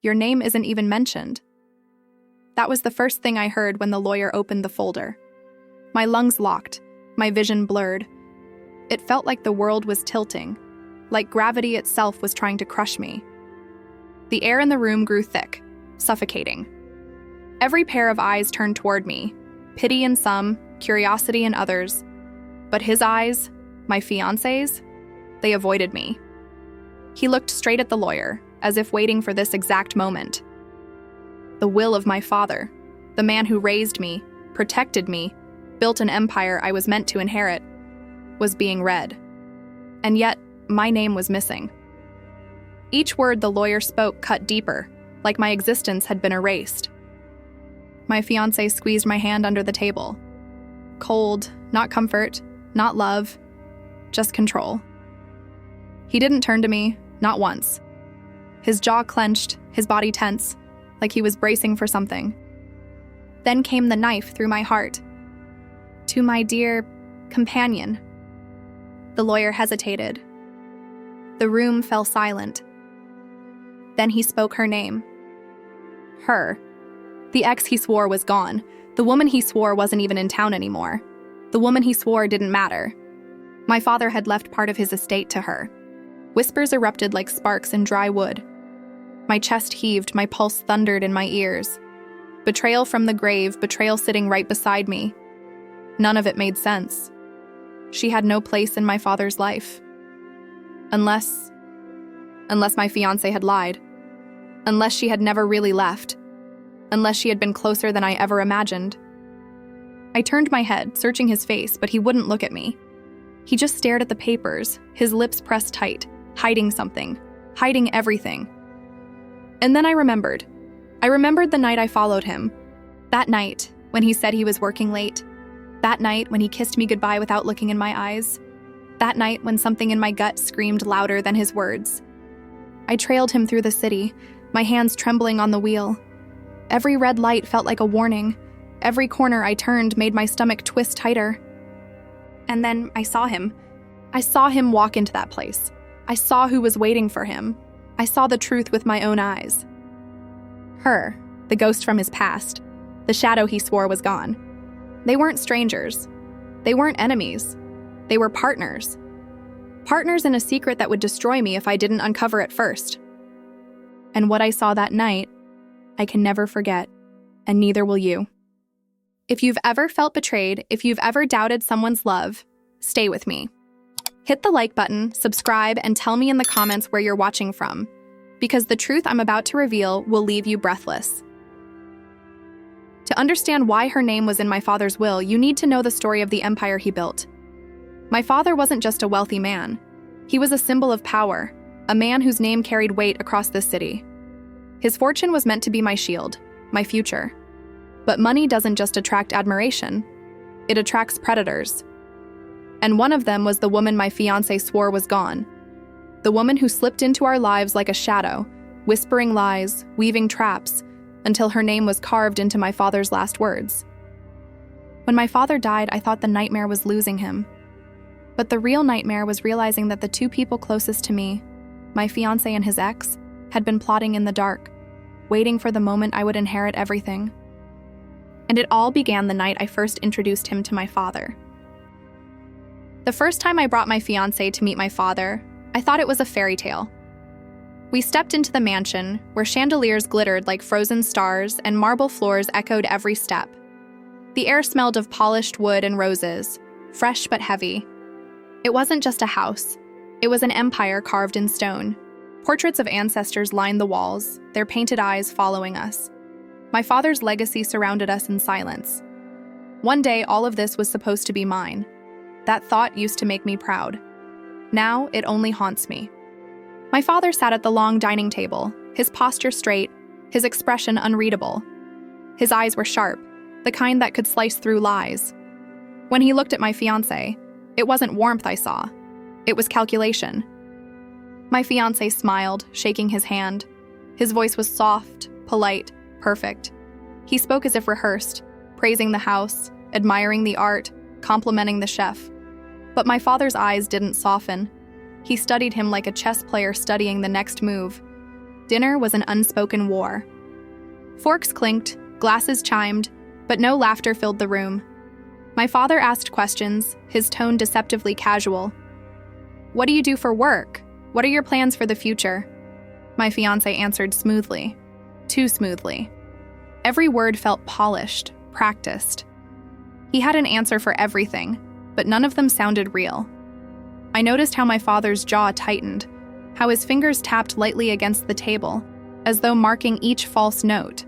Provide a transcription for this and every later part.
Your name isn't even mentioned." That was the first thing I heard when the lawyer opened the folder. My lungs locked, my vision blurred. It felt like the world was tilting, like gravity itself was trying to crush me. The air in the room grew thick, suffocating. Every pair of eyes turned toward me, pity in some, curiosity in others. But his eyes, my fiancé's, they avoided me. He looked straight at the lawyer, as if waiting for this exact moment. The will of my father, the man who raised me, protected me, built an empire I was meant to inherit, was being read. And yet, my name was missing. Each word the lawyer spoke cut deeper, like my existence had been erased. My fiancé squeezed my hand under the table. Cold, not comfort, not love, just control. He didn't turn to me, not once. His jaw clenched, his body tense, like he was bracing for something. Then came the knife through my heart. To my dear companion. The lawyer hesitated. The room fell silent. Then he spoke her name. Her. The ex he swore was gone. The woman he swore wasn't even in town anymore. The woman he swore didn't matter. My father had left part of his estate to her. Whispers erupted like sparks in dry wood. My chest heaved, my pulse thundered in my ears. Betrayal from the grave, betrayal sitting right beside me. None of it made sense. She had no place in my father's life. Unless my fiancé had lied. Unless she had never really left. Unless she had been closer than I ever imagined. I turned my head, searching his face, but he wouldn't look at me. He just stared at the papers, his lips pressed tight, hiding something, hiding everything. And then I remembered. I remembered the night I followed him. That night, when he said he was working late. That night when he kissed me goodbye without looking in my eyes. That night when something in my gut screamed louder than his words. I trailed him through the city, my hands trembling on the wheel. Every red light felt like a warning. Every corner I turned made my stomach twist tighter. And then I saw him. I saw him walk into that place. I saw who was waiting for him. I saw the truth with my own eyes. Her, the ghost from his past, the shadow he swore was gone. They weren't strangers. They weren't enemies. They were partners. Partners in a secret that would destroy me if I didn't uncover it first. And what I saw that night, I can never forget, and neither will you. If you've ever felt betrayed, if you've ever doubted someone's love, stay with me. Hit the like button, subscribe, and tell me in the comments where you're watching from, because the truth I'm about to reveal will leave you breathless. To understand why her name was in my father's will, you need to know the story of the empire he built. My father wasn't just a wealthy man. He was a symbol of power, a man whose name carried weight across this city. His fortune was meant to be my shield, my future. But money doesn't just attract admiration, it attracts predators. And one of them was the woman my fiancé swore was gone. The woman who slipped into our lives like a shadow, whispering lies, weaving traps, until her name was carved into my father's last words. When my father died, I thought the nightmare was losing him. But the real nightmare was realizing that the two people closest to me, my fiancé and his ex, had been plotting in the dark, waiting for the moment I would inherit everything. And it all began the night I first introduced him to my father. The first time I brought my fiancé to meet my father, I thought it was a fairy tale. We stepped into the mansion, where chandeliers glittered like frozen stars and marble floors echoed every step. The air smelled of polished wood and roses, fresh but heavy. It wasn't just a house. It was an empire carved in stone. Portraits of ancestors lined the walls, their painted eyes following us. My father's legacy surrounded us in silence. One day, all of this was supposed to be mine. That thought used to make me proud. Now, it only haunts me. My father sat at the long dining table, his posture straight, his expression unreadable. His eyes were sharp, the kind that could slice through lies. When he looked at my fiancé, it wasn't warmth I saw. It was calculation. My fiancé smiled, shaking his hand. His voice was soft, polite, perfect. He spoke as if rehearsed, praising the house, admiring the art, complimenting the chef. But my father's eyes didn't soften. He studied him like a chess player studying the next move. Dinner was an unspoken war. Forks clinked, glasses chimed, but no laughter filled the room. My father asked questions, his tone deceptively casual. "What do you do for work? What are your plans for the future?" My fiancé answered smoothly. Too smoothly. Every word felt polished, practiced. He had an answer for everything, but none of them sounded real. I noticed how my father's jaw tightened, how his fingers tapped lightly against the table, as though marking each false note.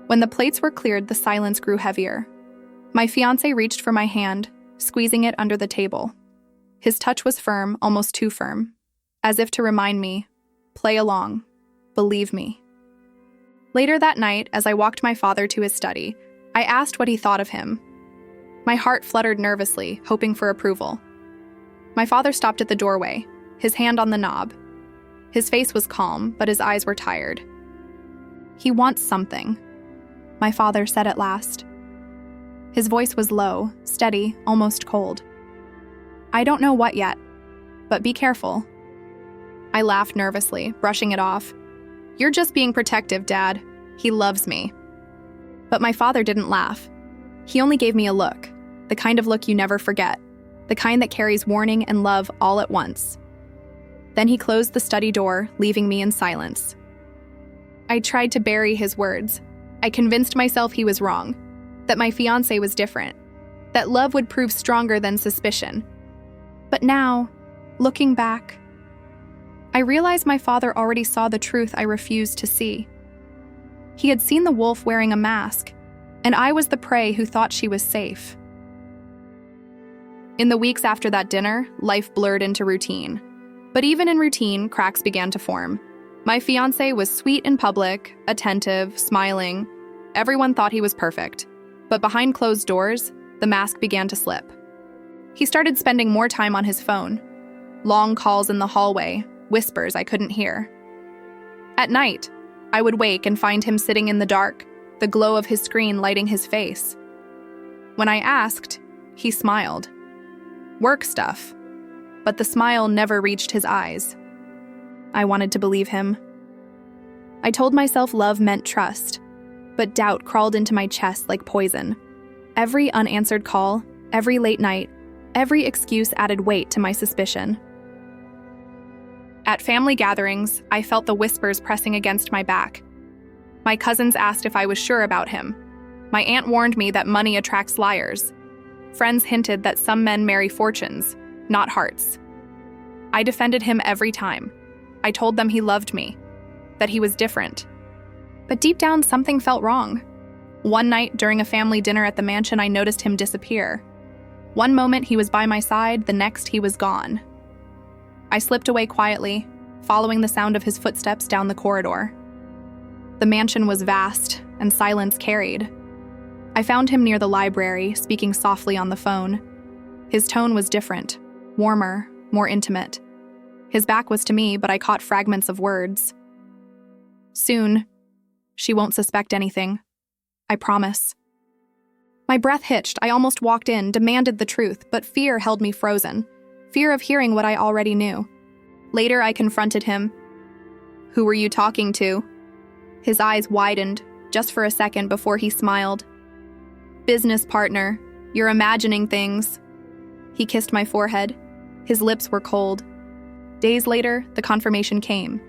When the plates were cleared, the silence grew heavier. My fiancé reached for my hand, squeezing it under the table. His touch was firm, almost too firm, as if to remind me, play along, believe me. Later that night, as I walked my father to his study, I asked what he thought of him. My heart fluttered nervously, hoping for approval. My father stopped at the doorway, his hand on the knob. His face was calm, but his eyes were tired. "He wants something," my father said at last. His voice was low, steady, almost cold. "I don't know what yet, but be careful." I laughed nervously, brushing it off. "You're just being protective, Dad. He loves me." But my father didn't laugh. He only gave me a look, the kind of look you never forget, the kind that carries warning and love all at once. Then he closed the study door, leaving me in silence. I tried to bury his words. I convinced myself he was wrong, that my fiancé was different, that love would prove stronger than suspicion. But now, looking back, I realized my father already saw the truth I refused to see. He had seen the wolf wearing a mask, and I was the prey who thought she was safe. In the weeks after that dinner, life blurred into routine. But even in routine, cracks began to form. My fiancé was sweet in public, attentive, smiling. Everyone thought he was perfect. But behind closed doors, the mask began to slip. He started spending more time on his phone. Long calls in the hallway, whispers I couldn't hear. At night, I would wake and find him sitting in the dark, the glow of his screen lighting his face. When I asked, he smiled. Work stuff. But the smile never reached his eyes. I wanted to believe him. I told myself love meant trust, but doubt crawled into my chest like poison. Every unanswered call, every late night, every excuse added weight to my suspicion. At family gatherings, I felt the whispers pressing against my back. My cousins asked if I was sure about him. My aunt warned me that money attracts liars. Friends hinted that some men marry fortunes, not hearts. I defended him every time. I told them he loved me, that he was different. But deep down, something felt wrong. One night during a family dinner at the mansion, I noticed him disappear. One moment he was by my side, the next he was gone. I slipped away quietly, following the sound of his footsteps down the corridor. The mansion was vast, and silence carried. I found him near the library, speaking softly on the phone. His tone was different, warmer, more intimate. His back was to me, but I caught fragments of words. Soon, she won't suspect anything. I promise. My breath hitched. I almost walked in, demanded the truth, but fear held me frozen. Fear of hearing what I already knew. Later, I confronted him. "Who were you talking to?" His eyes widened, just for a second before he smiled. "Business partner. You're imagining things." He kissed my forehead. His lips were cold. Days later, the confirmation came.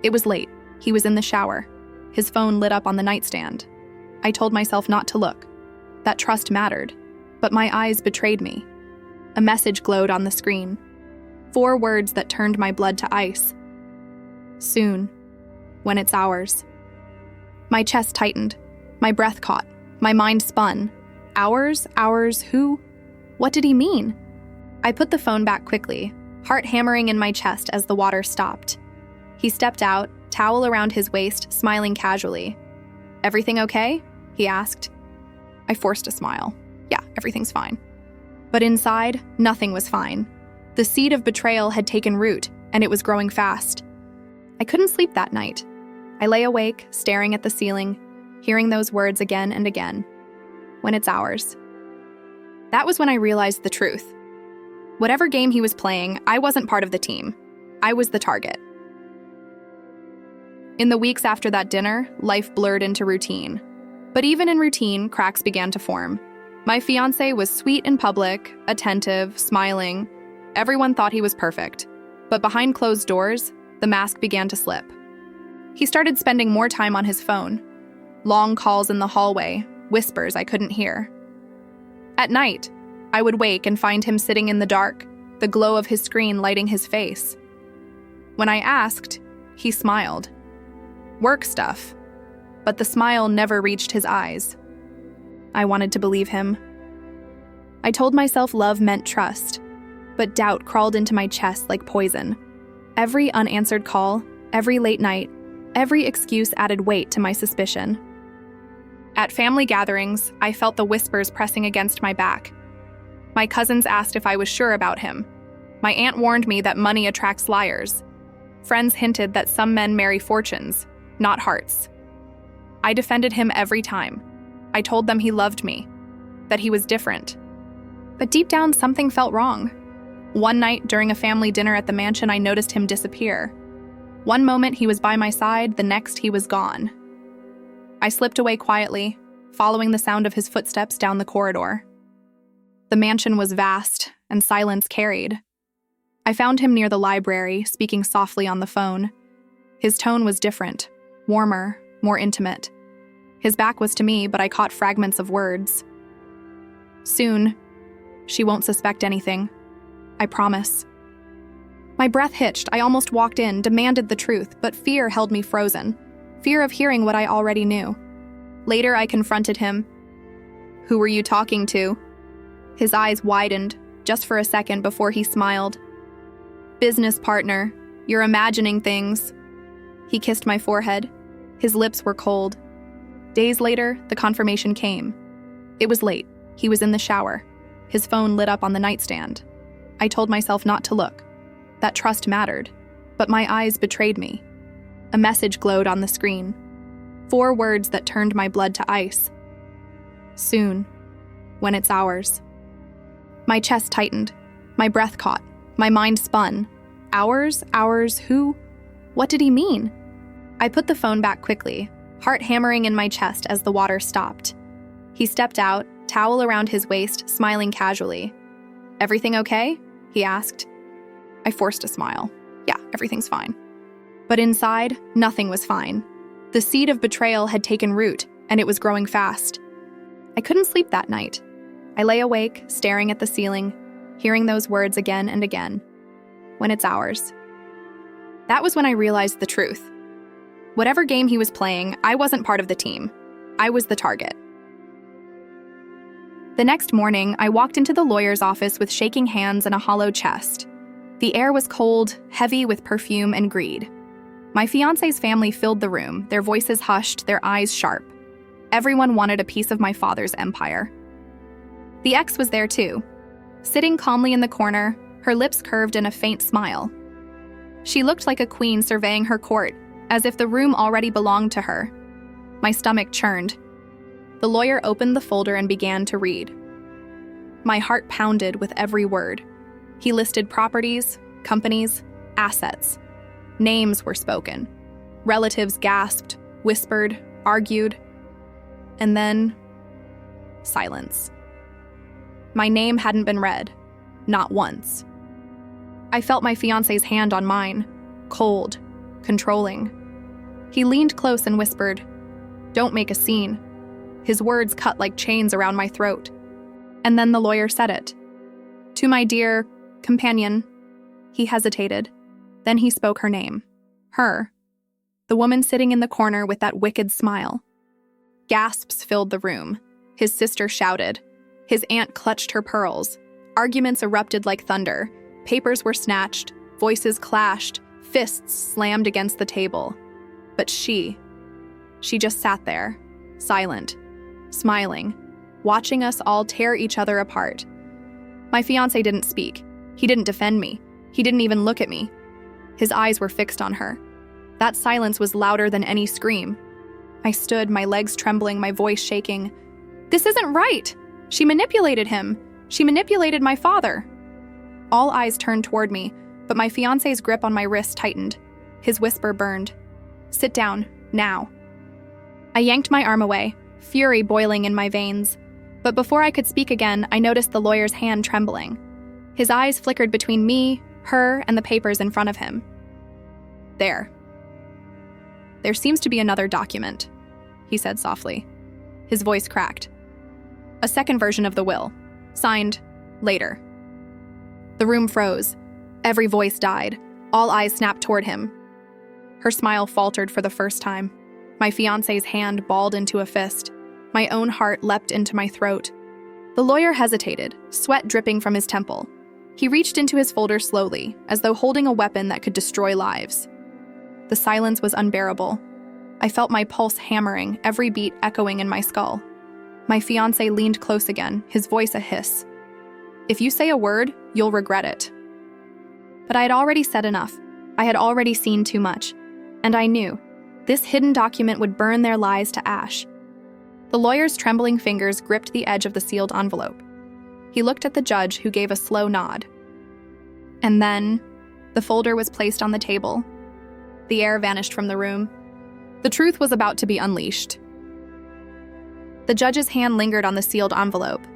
It was late. He was in the shower. His phone lit up on the nightstand. I told myself not to look. That trust mattered. But my eyes betrayed me. A message glowed on the screen. 4 words that turned my blood to ice. Soon. When it's ours. My chest tightened. My breath caught. My mind spun. Ours? Ours? Who? What did he mean? I put the phone back quickly, heart hammering in my chest as the water stopped. He stepped out, towel around his waist, smiling casually. "Everything okay?" he asked. I forced a smile. "Yeah, everything's fine." But inside, nothing was fine. The seed of betrayal had taken root, and it was growing fast. I couldn't sleep that night. I lay awake, staring at the ceiling, hearing those words again and again. When it's ours. That was when I realized the truth. Whatever game he was playing, I wasn't part of the team. I was the target. In the weeks after that dinner, life blurred into routine. But even in routine, cracks began to form. My fiancé was sweet in public, attentive, smiling. Everyone thought he was perfect. But behind closed doors, the mask began to slip. He started spending more time on his phone. Long calls in the hallway, whispers I couldn't hear. At night, I would wake and find him sitting in the dark, the glow of his screen lighting his face. When I asked, he smiled. Work stuff. But the smile never reached his eyes. I wanted to believe him. I told myself love meant trust, but doubt crawled into my chest like poison. Every unanswered call, every late night, every excuse added weight to my suspicion. At family gatherings, I felt the whispers pressing against my back. My cousins asked if I was sure about him. My aunt warned me that money attracts liars. Friends hinted that some men marry fortunes, not hearts. I defended him every time. I told them he loved me, that he was different. But deep down, something felt wrong. One night during a family dinner at the mansion, I noticed him disappear. One moment he was by my side, the next he was gone. I slipped away quietly, following the sound of his footsteps down the corridor. The mansion was vast, and silence carried. I found him near the library, speaking softly on the phone. His tone was different, warmer, more intimate. His back was to me, but I caught fragments of words. Soon, she won't suspect anything. I promise. My breath hitched. I almost walked in, demanded the truth, but fear held me frozen. Fear of hearing what I already knew. Later, I confronted him. Who were you talking to? His eyes widened, just for a second before he smiled. Business partner. You're imagining things. He kissed my forehead. His lips were cold. Days later, the confirmation came. It was late. He was in the shower. His phone lit up on the nightstand. I told myself not to look. That trust mattered. But my eyes betrayed me. A message glowed on the screen. 4 words that turned my blood to ice. Soon. When it's ours. My chest tightened. My breath caught. My mind spun. Ours? Ours? Who? What did he mean? I put the phone back quickly, heart hammering in my chest as the water stopped. He stepped out, towel around his waist, smiling casually. Everything okay? He asked. I forced a smile. Yeah, everything's fine. But inside, nothing was fine. The seed of betrayal had taken root, and it was growing fast. I couldn't sleep that night. I lay awake, staring at the ceiling, hearing those words again and again. When it's ours. That was when I realized the truth. Whatever game he was playing, I wasn't part of the team. I was the target. The next morning, I walked into the lawyer's office with shaking hands and a hollow chest. The air was cold, heavy with perfume and greed. My fiancé's family filled the room, their voices hushed, their eyes sharp. Everyone wanted a piece of my father's empire. The ex was there too, sitting calmly in the corner, her lips curved in a faint smile. She looked like a queen surveying her court, as if the room already belonged to her. My stomach churned. The lawyer opened the folder and began to read. My heart pounded with every word. He listed properties, companies, assets. Names were spoken. Relatives gasped, whispered, argued. And then, silence. My name hadn't been read, not once. I felt my fiancé's hand on mine, cold, controlling. He leaned close and whispered, "Don't make a scene." His words cut like chains around my throat. And then the lawyer said it. "To my dear companion." He hesitated. Then he spoke her name. Her. The woman sitting in the corner with that wicked smile. Gasps filled the room. His sister shouted. His aunt clutched her pearls. Arguments erupted like thunder. Papers were snatched. Voices clashed. Fists slammed against the table. But she just sat there, silent, smiling, watching us all tear each other apart. My fiancé didn't speak. He didn't defend me. He didn't even look at me. His eyes were fixed on her. That silence was louder than any scream. I stood, my legs trembling, my voice shaking. "This isn't right! She manipulated him. She manipulated my father." All eyes turned toward me, but my fiancé's grip on my wrist tightened. His whisper burned. Sit down, now." I yanked my arm away, fury boiling in my veins. But before I could speak again, I noticed the lawyer's hand trembling. His eyes flickered between me, her, and the papers in front of him. There seems to be another document," he said softly. His voice cracked. "A second version of the will. Signed, later." The room froze. Every voice died. All eyes snapped toward him. Her smile faltered for the first time. My fiancé's hand balled into a fist. My own heart leapt into my throat. The lawyer hesitated, sweat dripping from his temple. He reached into his folder slowly, as though holding a weapon that could destroy lives. The silence was unbearable. I felt my pulse hammering, every beat echoing in my skull. My fiancé leaned close again, his voice a hiss. "If you say a word, you'll regret it." But I had already said enough. I had already seen too much. And I knew this hidden document would burn their lies to ash. The lawyer's trembling fingers gripped the edge of the sealed envelope. He looked at the judge, who gave a slow nod. And then, the folder was placed on the table. The air vanished from the room. The truth was about to be unleashed. The judge's hand lingered on the sealed envelope.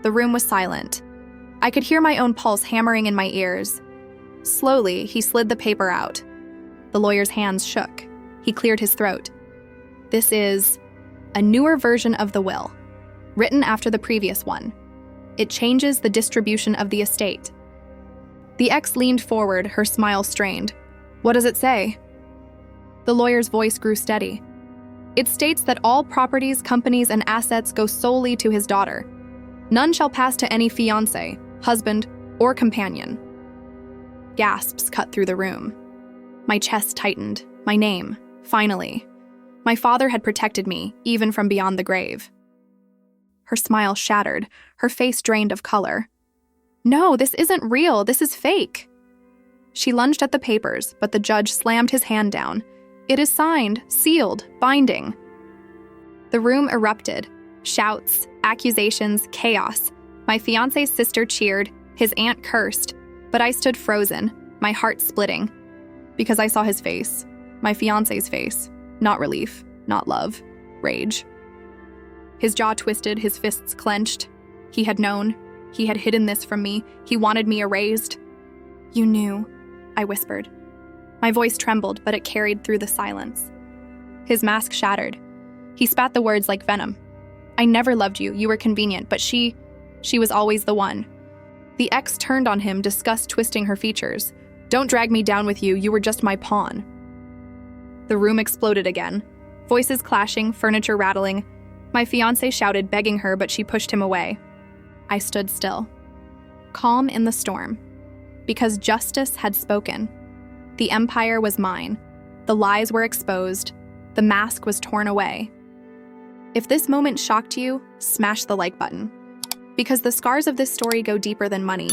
The room was silent. I could hear my own pulse hammering in my ears. Slowly, he slid the paper out. The lawyer's hands shook. He cleared his throat. "This is a newer version of the will, written after the previous one. It changes the distribution of the estate." The ex leaned forward, her smile strained. "What does it say?" The lawyer's voice grew steady. "It states that all properties, companies, and assets go solely to his daughter. None shall pass to any fiancé, husband, or companion." Gasps cut through the room. My chest tightened. My name, finally. My father had protected me, even from beyond the grave. Her smile shattered, her face drained of color. "No, this isn't real. This is fake." She lunged at the papers, but the judge slammed his hand down. "It is signed, sealed, binding." The room erupted. Shouts, accusations, chaos. My fiancé's sister cheered, his aunt cursed, but I stood frozen, my heart splitting, because I saw his face, my fiancé's face. Not relief, not love, rage. His jaw twisted, his fists clenched. He had known. He had hidden this from me. He wanted me erased. "You knew," I whispered. My voice trembled, but it carried through the silence. His mask shattered. He spat the words like venom. "I never loved you. You were convenient, but she was always the one." The ex turned on him, disgust twisting her features. "Don't drag me down with you. You were just my pawn." The room exploded again. Voices clashing, furniture rattling. My fiancé shouted, begging her, but she pushed him away. I stood still, calm in the storm, because justice had spoken. The empire was mine. The lies were exposed. The mask was torn away. If this moment shocked you, smash the like button, because the scars of this story go deeper than money.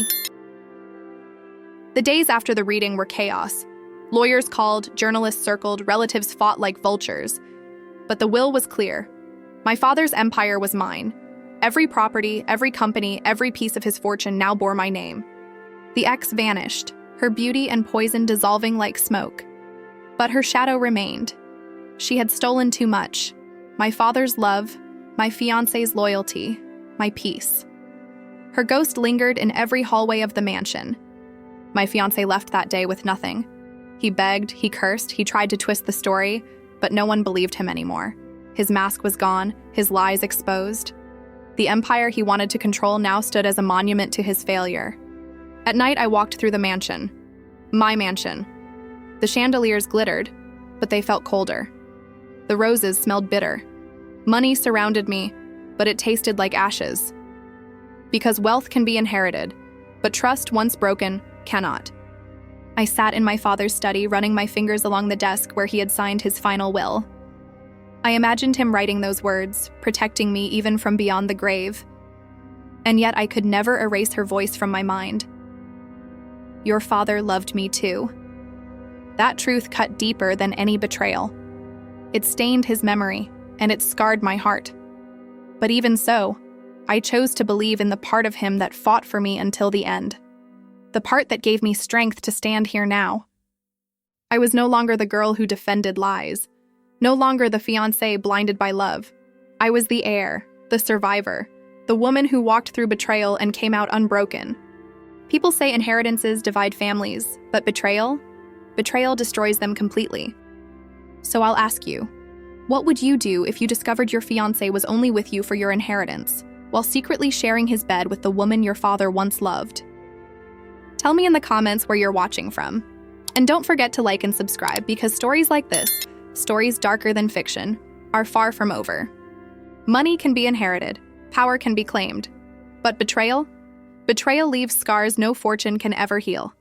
The days after the reading were chaos. Lawyers called, journalists circled, relatives fought like vultures. But the will was clear. My father's empire was mine. Every property, every company, every piece of his fortune now bore my name. The ex vanished, her beauty and poison dissolving like smoke. But her shadow remained. She had stolen too much. My father's love, my fiancé's loyalty, my peace. Her ghost lingered in every hallway of the mansion. My fiancé left that day with nothing. He begged, he cursed, he tried to twist the story, but no one believed him anymore. His mask was gone, his lies exposed. The empire he wanted to control now stood as a monument to his failure. At night, I walked through the mansion. My mansion. The chandeliers glittered, but they felt colder. The roses smelled bitter. Money surrounded me, but it tasted like ashes. Because wealth can be inherited, but trust once broken cannot. I sat in my father's study, running my fingers along the desk where he had signed his final will. I imagined him writing those words, protecting me even from beyond the grave. And yet I could never erase her voice from my mind. Your father loved me too. That truth cut deeper than any betrayal. It stained his memory, and it scarred my heart. But even so, I chose to believe in the part of him that fought for me until the end. The part that gave me strength to stand here now. I was no longer the girl who defended lies, no longer the fiancé blinded by love. I was the heir, the survivor, the woman who walked through betrayal and came out unbroken. People say inheritances divide families, but betrayal destroys them completely. So I'll ask you, what would you do if you discovered your fiancé was only with you for your inheritance, while secretly sharing his bed with the woman your father once loved? Tell me in the comments where you're watching from. And don't forget to like and subscribe, because stories like this, stories darker than fiction, are far from over. Money can be inherited, power can be claimed, but betrayal leaves scars no fortune can ever heal.